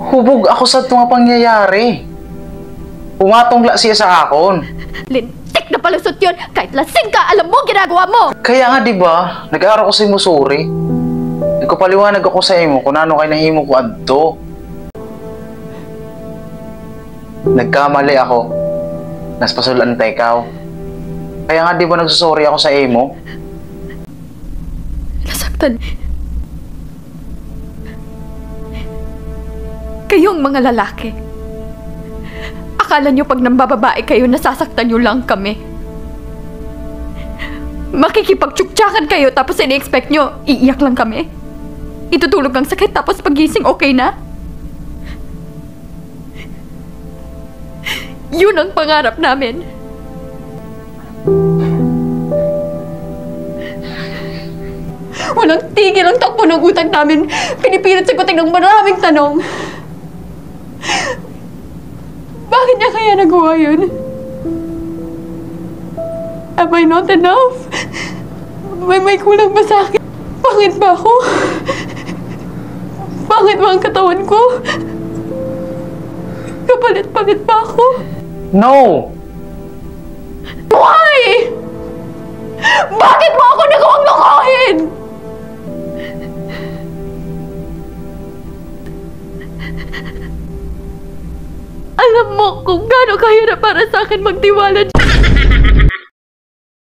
Hubog ako sa mga pangyayari. Pumatongla siya sa akon. Lintik na palusot yun! Kahit lasing ka, alam mo ginagawa mo! Kaya nga, di ba? Nag-aaral ko sa imo, sorry. Nagkapaliwanag ako sa imo kung ano kay nahimo ko adto. Nagkamali ako. Naspasulan ta ikaw. Kaya nga, di ba nagsusorry ako sa imo? Nasaktan. Kayong mga lalaki. Akala nyo pag nambababae kayo, nasasaktan nyo lang kami. Makikipagtsuktsakan kayo tapos ini-expect nyo, iiyak lang kami. Itutulog ang sakit tapos pagising okay na. Yun ang pangarap namin. Walang tigil ang takbo ng utak namin. Pinipilit sagutin ng maraming tanong. Bakit niya kaya nagawa yun? Am I not enough? May kulang ba sa akin? Pangit ba ako? Pangit ba ang katawan ko? Kapalit-palit ba ako? No! Why? Bakit mo ako nagawang lokohin? Alam mo kung gaano kahirap para sa akin magtiwala.